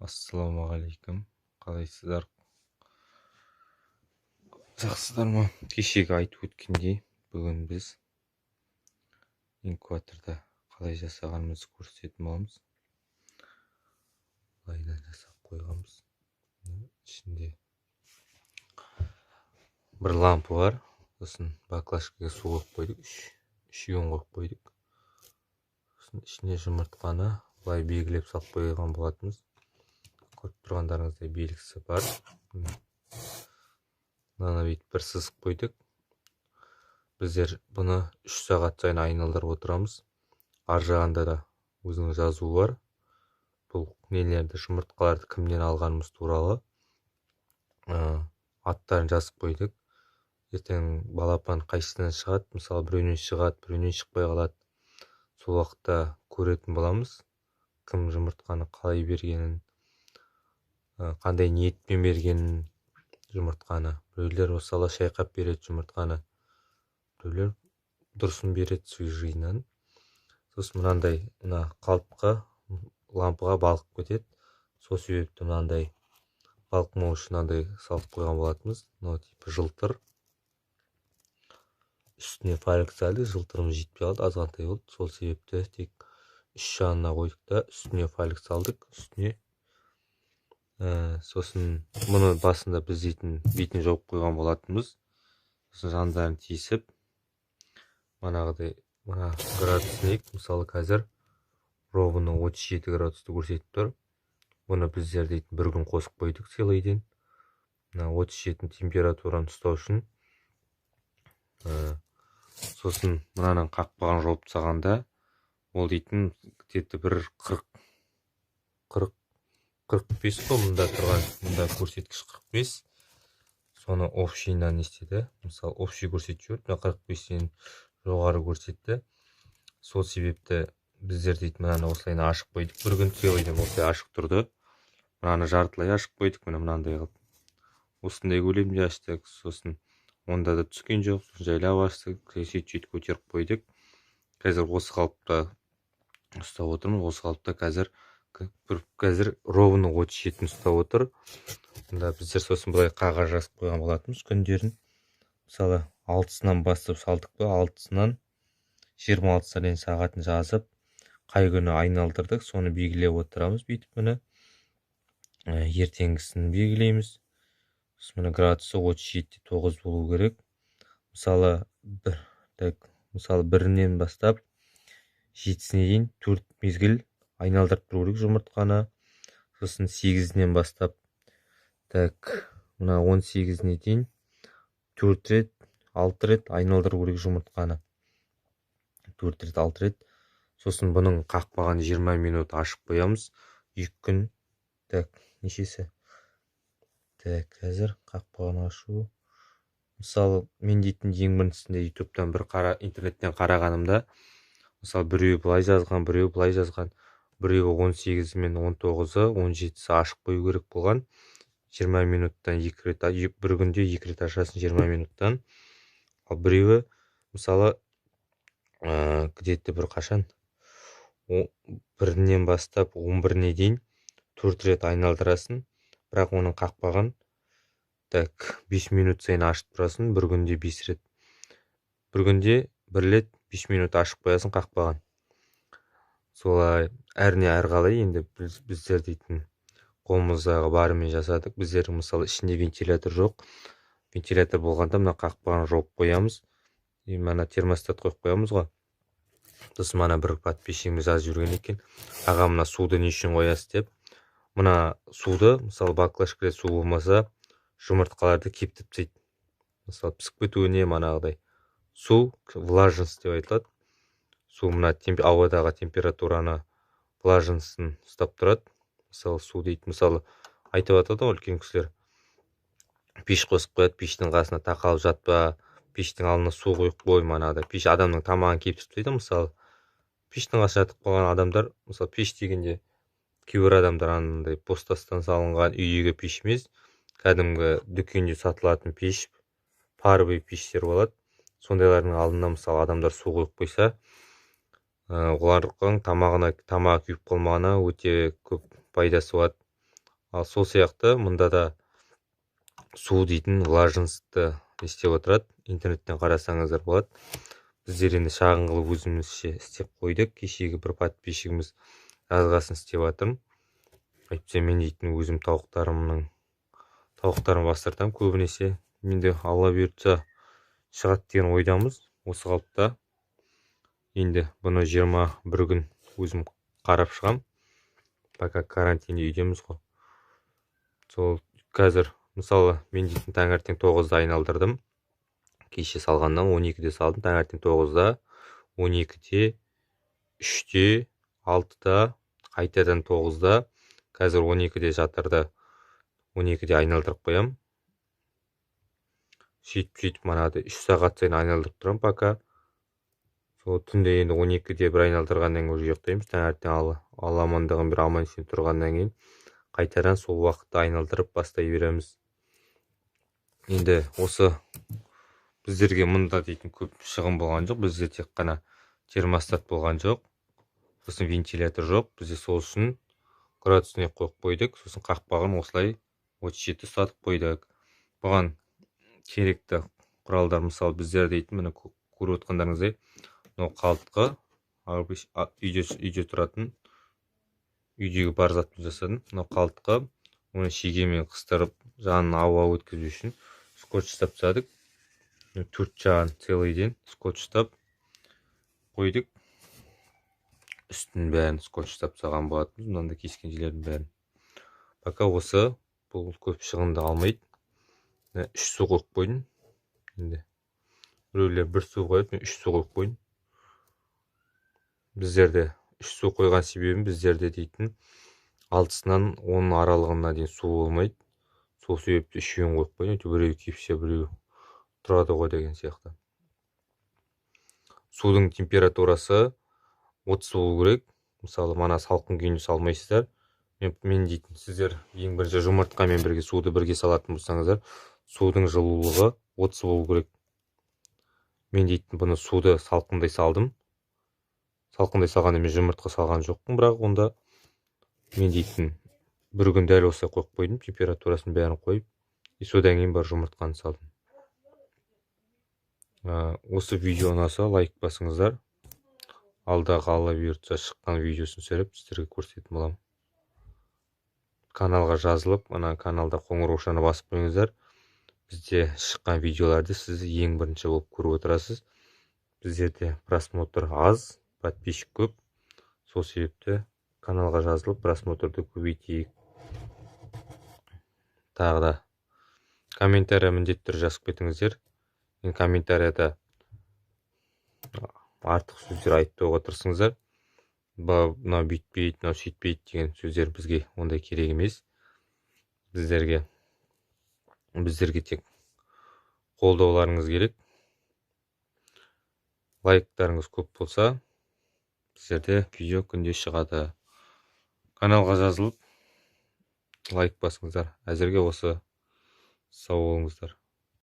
Ассалаумағалейкум. Қалайсыздар? Жақсыздар ма? Кешегі айтып өткендей, бүгін біз инкубаторда қалай жасағанымызды көрсететін боламыз. Былайдан жасап қойғанбыз. Ішінде бір лампы бар. Сосын баклажкаға су қойып қойдық. Үш ионын қойып қойдық. Сосын ішіне жұмыртқаны былай белгілеп салып қойған болатынбыз. Көріп тұрғандарыңыздай белгісі бар. Мынаны бүйтіп бір сызып қойдық. Біздер бұны 3 сағат сайын айналдырып отырамыз. Ар жағында да өзінің жазуы бар. Бұл нелерді, жұмыртқаларды кімнен алғанымыз туралы аттарын жазып қойдық. Ертең балапан қайсысынан шығады, мысалы біреуінен шығады, біреуінен шықпай қалады. Сол уақытта көретін боламыз. Кім жұмыртқаны қалай бергенін, қандай ниетпен бергенін жұмыртқаны. Біреулер мысалы шайқап береді жұмыртқаны. Біреулер дұрысын береді свежийнан. Сосын мынандай қалыпқа, лампыға балқып кетеді. Сол себепті мынандай балқымау үшін мынандай салып қойған болатынбыз. Мынау типі жылтыр. Үстіне файлік салды, жылтырымыз жетпей қалды, азғантай болды. Сол себепті тек 3 жағына қойдық та үстіне файлік салдық. Үстіне сосын мұны басында біз бетін жауып қойған болатынбыз. Сосын жандарын тиісіп, мына градусник, мысалы қазір ровно 37 градусты көрсетіп тұр. Бұны біздер бір күн қосып қойдық сыйлайден. 37 температураны ұстау үшін. Сосын мынаның қақпағын жауып тастағанда, ол где-то бір 45 қой мұнда тұрған, мұнда көрсеткіш 45. Соны общийнан істеді. Мысалы общий көрсетіп жүрді, 45-тен жоғары көрсетті. Сол себепті біздер мынаны осылайына ашық қойдық. Бір күн сыйлайден осылай ашық тұрды. Мынаны жартылай ашық қойдық, мынандай қылып. Осындай көлемде аштық. Сосын онда да түскен жоқ. Жайлап аштық, сөйтіп көтеріп қойдық. Қазір осы қалыпта ұстап отырмыз. Осы қалыпта қазір ровно 37 ұстап отыр. Онда біздер сосын былай қағаз жазып қойған болатынбыз күндерін. Мысалы 6-сынан бастап салдық па, 6-сынан 26-сына дейін сағатын жазып, қай күні айналдырдық, соны белгілеп отырамыз. Бүйтіп мұны ертеңгісін белгілейміз. Мұны градусы 37-9 болу керек. Мысалы бірінен бастап 7-сіне дейін 4 мезгіл айналдырып тұру керек жұмыртқаны. Сосын 8-нен бастап мына 18-не дейін 4 рет, 6 рет айналдыру керек жұмыртқаны. 4 рет, 6 рет. Сосын бұның қақпағын 20 минут ашып қоямыз. 2 күн. Нешесі? Қазір қақпағын ашу. Мысалы, мен ең біріншісінде ютубтан интернеттен қарағанымда, мысалы біреу былай жазған, біреу былай жазған, біреу 18 мен 19-ы, 17-сі ашық қою керек болған. 20 минуттан 2 рет, бір күнде 2 рет ашасын 20 минуттан. Ал біреуі, мысалы, где-то бір қашан, бірінен бастап 11-не дейін 4 рет айналдырасын, бірақ оның қақпағын 5 минут сайын ашып тұрасын, бір күнде 5 рет. Бір күнде 1 рет 5 минут ашып қоясын қақпаған. Солай әріне әрғалай енді біздер қолымыздағы барымен жасадық. Біздер мысалы ішінде вентилятор жоқ. Вентилятор болғанда мына қақпағын жауып қоямыз. Мына термостат қойып қоямыз ғой. Сосын мына бір подписчигіміз жазып жүрген екен. Аға, мына суды не үшін қоясыз деп. Мына суды, мысалы баклажкада су болмаса, жұмыртқаларды кептіп тастайды. Мысалы пісіп кетуіне манағыдай. Су влажность деп айтылады. Су мына ауадағы температураны влажностьін ұстап тұрады. Мысалы су мысалы айтып атады ғой үлкен кісілер. Пеш қосып қояды, пештің қасына тақалып жатпа, пештің алдына су қойып қой, манағыдай. Пеш адамның тамағын кептіріп тастайды. Мысалы пештің қасына жатып қалған адамдар, мысалы пеш дегенде кейбір адамдар андай постастан салынған үйдегі пеш емес, кәдімгі дүкенде сатылатын пеш, паровый пештер болады. Сондайлардың алдына мысалы адамдар су қойып қойса, олардың тамағы күйіп қалмағына өте көп пайдасы болады. Ал сол сияқты мұнда да су дейтін влажностьті істеп отырады. Интернеттен қарасаңыздар болады. Біздер енді шағын қылып өзімізше істеп қойдық. Кешегі бір подписчигіміз жазғасын істеп жатырмын. Әйтпесе мен дейтін өзім тауықтарымды бастыртам көбінесе. Енді алла бұйыртса шығады деген ойдамыз. Осы қалыпта енді бұны 21 күн өзім қарап шығам. Пока карантинде үйдеміз ғой. Сол қазір мысалы мен дейтін таңертең 9-да айналдырдым. Кеше салғаннан 12-де салдым. Таңертең 9-да, 12-де, 3-де, 6-да, қайтадан 9-да. Қазір 12-де жатырда. 12-де айналдырып қоям. Сөйтіп манады 3 сағат сайын айналдырып тұрам пока. Сол түнде енді 12-де бір айналдырғаннан кейін уже ұйықтаймыз. Таңертең алла амандығын бір аман-есен тұрғаннан кейін қайтадан сол уақытта айналдырып бастай береміз. Енді осы біздерге мұнда дейтін көп шығын болған жоқ. Бізде тек қана термостат болған жоқ. Сосын вентилятор жоқ. Бізде сол үшін градусник қойып қойдық. Сосын қақпағын осылай 37 ұстатып қойдық. Бұған керекті құралдар мысалы біздер дейтін міне көріп отқандарыңыздай мынау қалтқы үйде тұратын үйдегі бар затпен жасадым. Мынау қалтқы, оны шегемен қыстырып жанын ауа өткізу үшін скотчтап тастадық. 4 жағын целыйден скотчтап қойдық. Үстін бәрін скотчтап тастаған болатынбыз. Мынандай кескен жерлердің бәрін. Пока осы бұл көп шығынды алмайды. 3 су қойып қойдым. Енді біреулер 1 су қойып, мен 3 су қойып қойдым. Біздерде 3 су қойған себебім біздерде дейтін 6-сынан 10 аралығына дейін су болмайды. Сол себепті 3-еуін қойып қойдым. Біреу кепсе біреу тұрады ғой деген сияқты. Судың температурасы 30 болу керек. Мысалы, мана салқын күйінде салмайсыздар. Мен дейтін сіздер ең бірінші жұмыртқамен бірге суды бірге салатын болсаңыздар, судың жылулығы 30 болу керек. Мен дейтін бұны суды салқындай салдым. Салқындай салғанда мен жұмыртқа салған жоқпын, бірақ онда мен дейтін бір күн дәл осылай қойып қойдым, температурасын бәрін қойып, содан кейін бар жұмыртқаны салдым. Осы видео ұнаса лайк басыңыздар. Алдағы алла бұйыртса шыққан видеосын түсіріп сіздерге көрсететін боламын. Каналға жазылып, ана каналда қоңыраушаны басып қойыңыздар. Бізде шыққан видеоларды сіз ең бірінші болып көріп отырасыз. Біздерде просмотр аз, подписчик көп. Сол себепті каналға жазылып, просмотрды көбейтейік. Тағы да комментария міндетті түрде жазып кетіңіздер. Мен комментарияда артық сөздер айтпауға тырысыңыздар. Мынау бүйтпейді, мынау сөйтпейді деген сөздер бізге ондай керек емес. Біздерге тек қолдауларыңыз керек. Лайктарыңыз көп болса, біздерде видео күнде шығады. Каналға жазылып, лайк басыңыздар. Әзірге осы, сау болыңыздар.